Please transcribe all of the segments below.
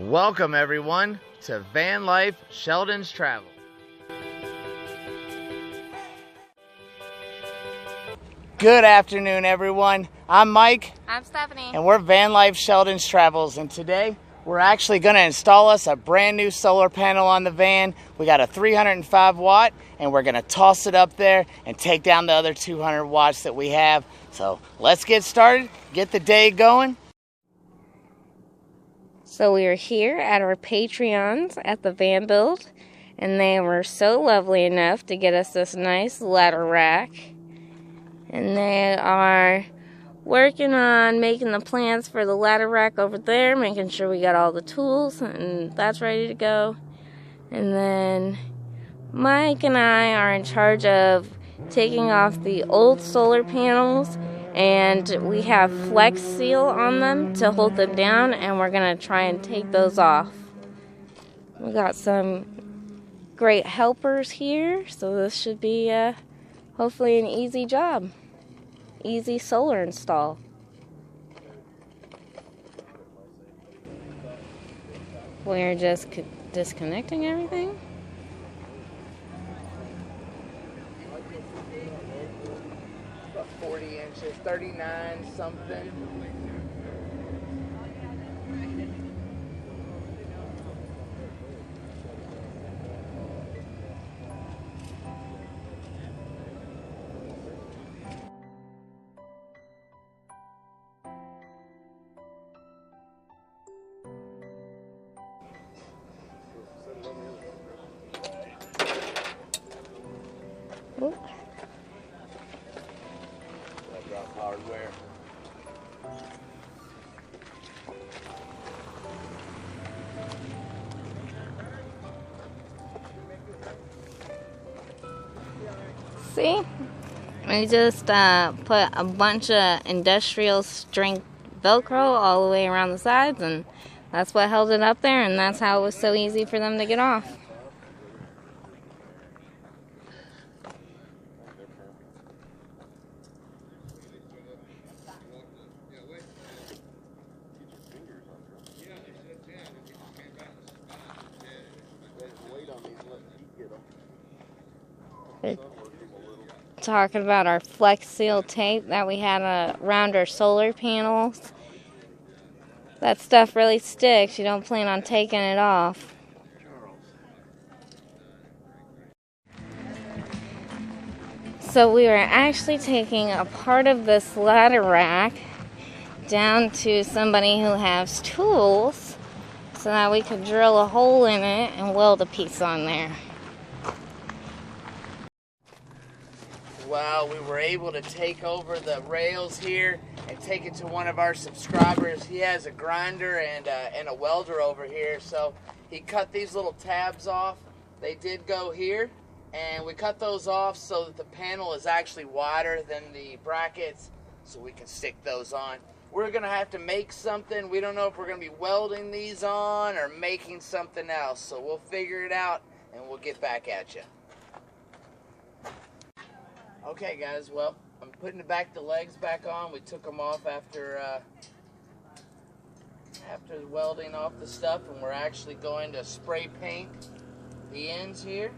Welcome everyone to Van Life Sheldon's Travel. Good afternoon everyone. I'm Mike. I'm Stephanie. And we're Van Life Sheldon's Travels, and today we're actually going to install us a brand new solar panel on the van. We got a 305 watt and we're going to toss it up there and take down the other 200 watts that we have. So let's get started, get the day going. So we are here at our Patreons at the van build, and they were so lovely enough to get us this nice ladder rack. And they are working on making the plans for the ladder rack over there, making sure we got all the tools and that's ready to go. And then Mike and I are in charge of taking off the old solar panels, and we have Flex Seal on them to hold them down, and we're going to try and take those off. We got some great helpers here, so this should be hopefully an easy job. Easy solar install. We're just disconnecting everything. About 40 inches, 39 something. Oop. Drop hardware. See? We just put a bunch of industrial strength Velcro all the way around the sides, and that's what held it up there, and that's how it was so easy for them to get off. We're talking about our Flex Seal tape that we had around our solar panels. That stuff really sticks. You don't plan on taking it off. So we are actually taking a part of this ladder rack down to somebody who has tools so that we could drill a hole in it and weld a piece on there. Well, we were able to take over the rails here and take it to one of our subscribers. He has a grinder and a welder over here, so he cut these little tabs off. They did go here, and we cut those off so that the panel is actually wider than the brackets, so we can stick those on. We're going to have to make something. We don't know if we're going to be welding these on or making something else, so we'll figure it out and we'll get back at you. Okay guys, well, I'm putting the legs back on. We took them off after welding off the stuff, and we're actually going to spray paint the ends here.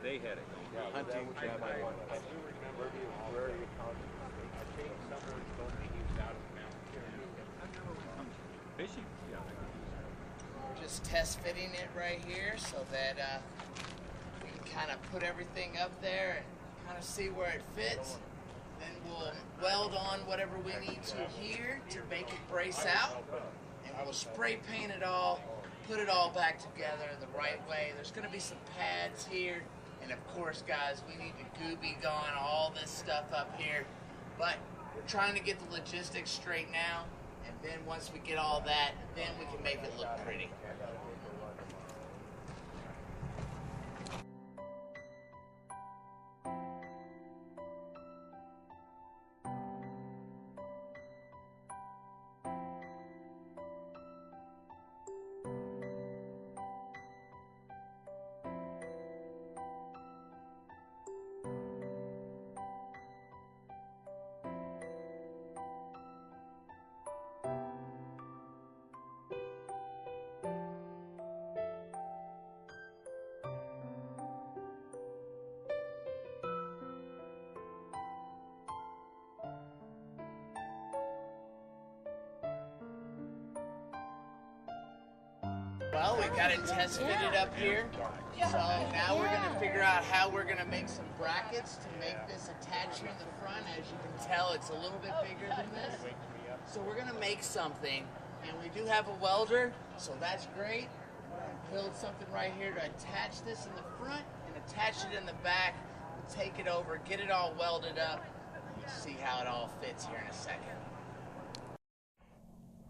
They had it. Hunting Chapter. I do remember where you found it. I think someone's going to be used out of the mountain. Fishing? Yeah. We're just test fitting it right here so that we can kind of put everything up there and kind of see where it fits. Then we'll weld on whatever we need to here to make it brace out, and we'll spray paint it all, put it all back together the right way. There's going to be some pads here. And of course, guys, we need to gooby gone all this stuff up here. But we're trying to get the logistics straight now. And then once we get all that, then we can make it look pretty. Well, we got it test fitted up here. So now we're going to figure out how we're going to make some brackets to make this attach here in the front. As you can tell, it's a little bit bigger than this. So we're going to make something, and we do have a welder, so that's great. We're going to build something right here to attach this in the front and attach it in the back. We'll take it over, get it all welded up, and you'll see how it all fits here in a second.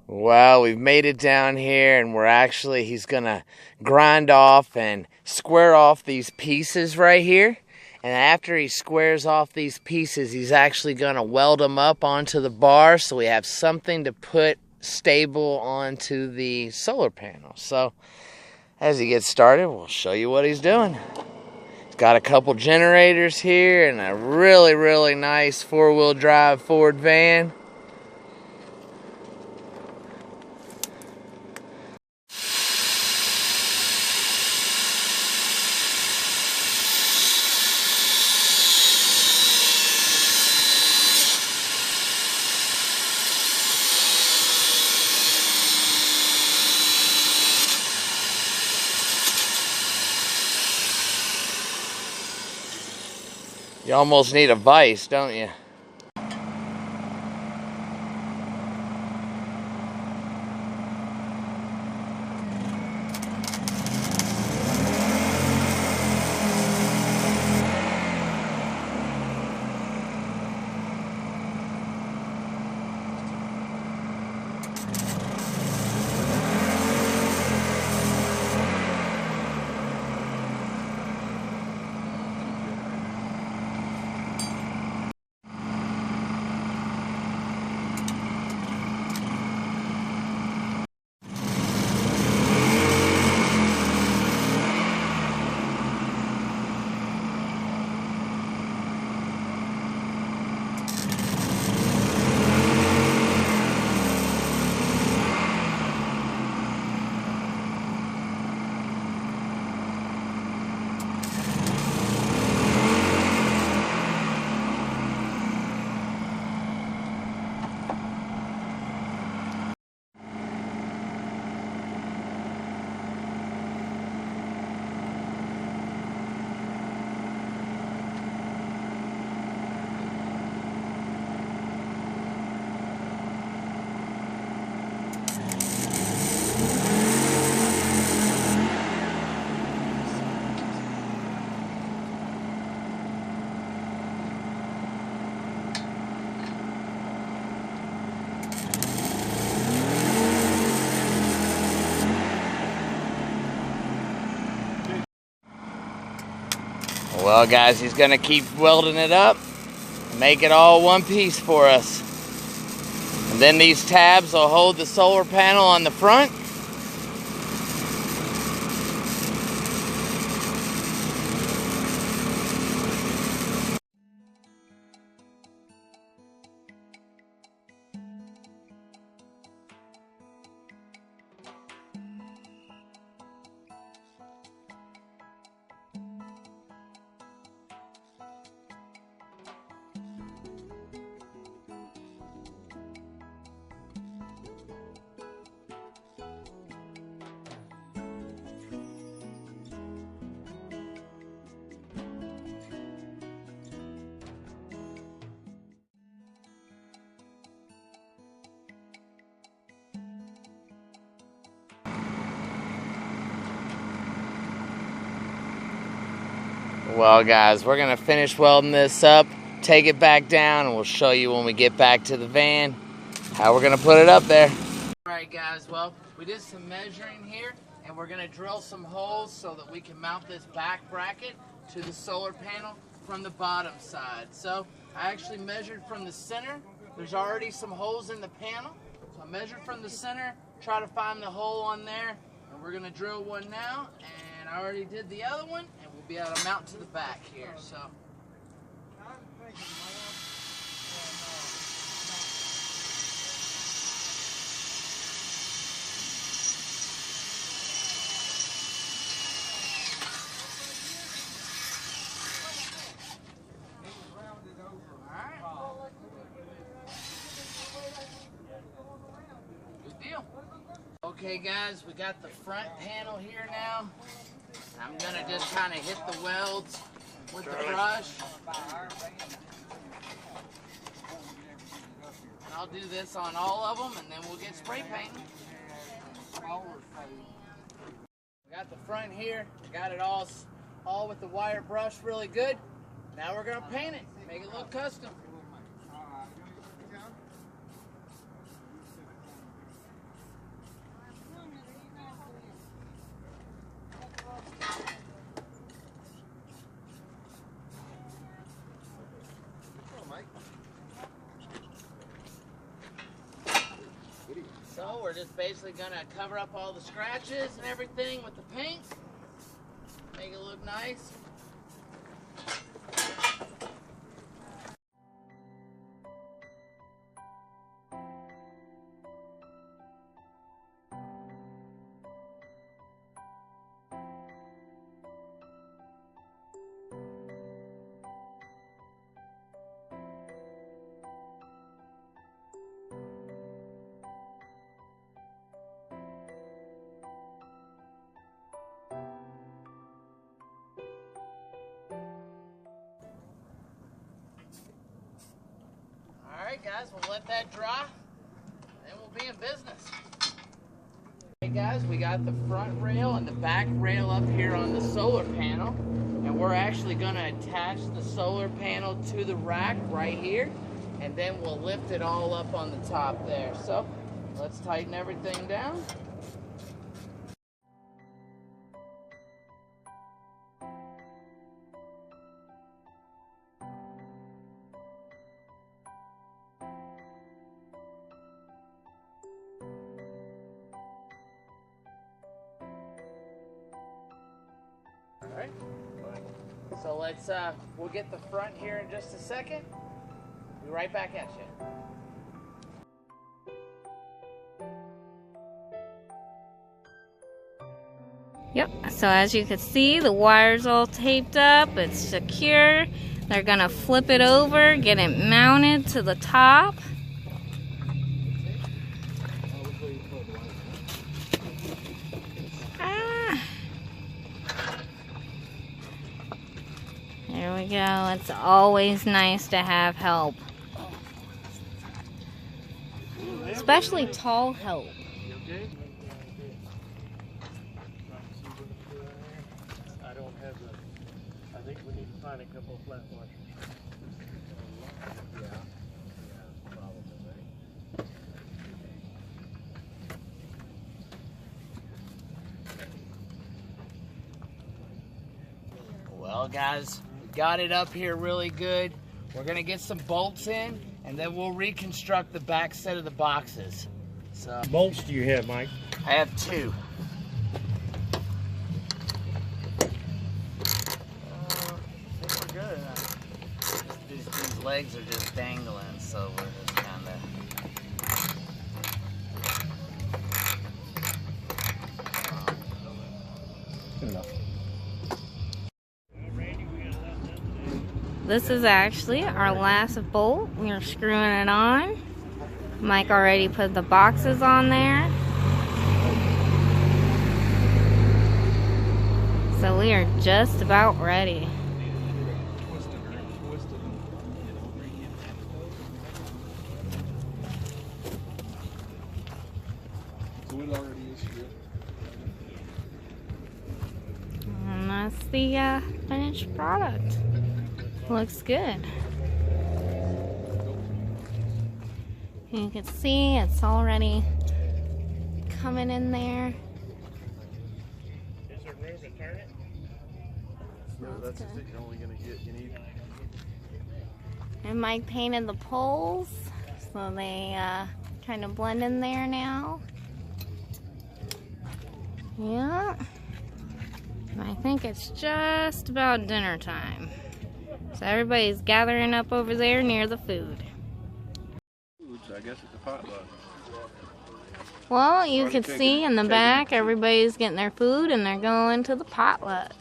Well, we've made it down here, and he's going to grind off and square off these pieces right here. And after he squares off these pieces, he's actually going to weld them up onto the bar so we have something to put stable onto the solar panel. So as he gets started, we'll show you what he's doing. He's got a couple generators here and a really, really nice four-wheel drive Ford van. You almost need a vise, don't you? Well, guys, he's going to keep welding it up, make it all one piece for us. And then these tabs will hold the solar panel on the front. Well, guys, we're going to finish welding this up, take it back down, and we'll show you when we get back to the van how we're going to put it up there. Alright, guys, well, we did some measuring here, and we're going to drill some holes so that we can mount this back bracket to the solar panel from the bottom side. So I actually measured from the center. There's already some holes in the panel. So I measured from the center, try to find the hole on there, and we're going to drill one now. And I already did the other one, and we'll be able to mount to the back here. So. Good deal. Well, Okay guys, we got the front panel here now. I'm gonna just kind of hit the welds with the brush. And I'll do this on all of them and then we'll get spray painting. We got the front here, got it all with the wire brush really good. Now we're gonna paint it, make it look custom. So we're just basically gonna cover up all the scratches and everything with the paint. Make it look nice. Alright guys, we'll let that dry, then we'll be in business. Hey guys, we got the front rail and the back rail up here on the solar panel, and we're actually going to attach the solar panel to the rack right here, and then we'll lift it all up on the top there. So let's tighten everything down. Alright, so let's, we'll get the front here in just a second. Be right back at you. Yep, so as you can see, the wire's all taped up, it's secure. They're gonna flip it over, get it mounted to the top. There we go. It's always nice to have help. Especially tall help. I don't have the, I think we need to find a couple of flat washers. Yeah, probably. Well guys, we got it up here really good. We're gonna get some bolts in and then we'll reconstruct the back set of the boxes. So Bolts do you have, Mike? I have two. I think we're good. These legs are just dangling, so we're just kind of. Good enough. This is actually our last bolt. We are screwing it on. Mike already put the boxes on there. So we are just about ready. And that's the finished product. Looks good. You can see it's already coming in there. Is there room to turn it? No, that's the thing. You're only going to get, you need. And Mike painted the poles, so they kind of blend in there now. Yeah. And I think it's just about dinner time. So everybody's gathering up over there near the food. I guess it's a potluck. Well, you can see in the back, everybody's getting their food and they're going to the potluck.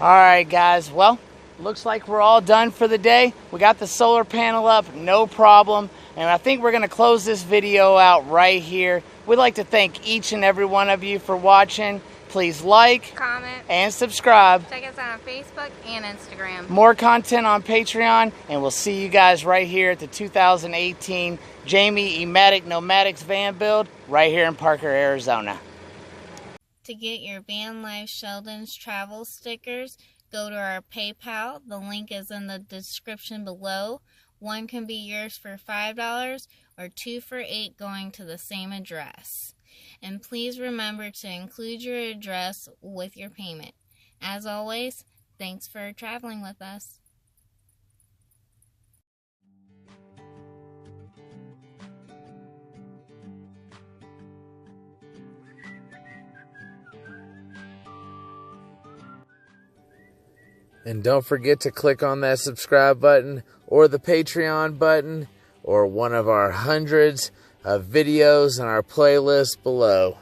Alright guys, well, looks like we're all done for the day. We got the solar panel up, no problem. And I think we're going to close this video out right here. We'd like to thank each and every one of you for watching. Please like, comment, and subscribe. check us out on Facebook and Instagram. More content on Patreon, and we'll see you guys right here at the 2018 Jamie Ematic Nomadics van build right here in Parker, Arizona. To get your Van Life Sheldon's travel stickers, go to our PayPal. The link is in the description below. One can be yours for $5 or 2 for $8 going to the same address. And please remember to include your address with your payment. As always, thanks for traveling with us. And don't forget to click on that subscribe button or the Patreon button or one of our hundreds of videos in our playlist below.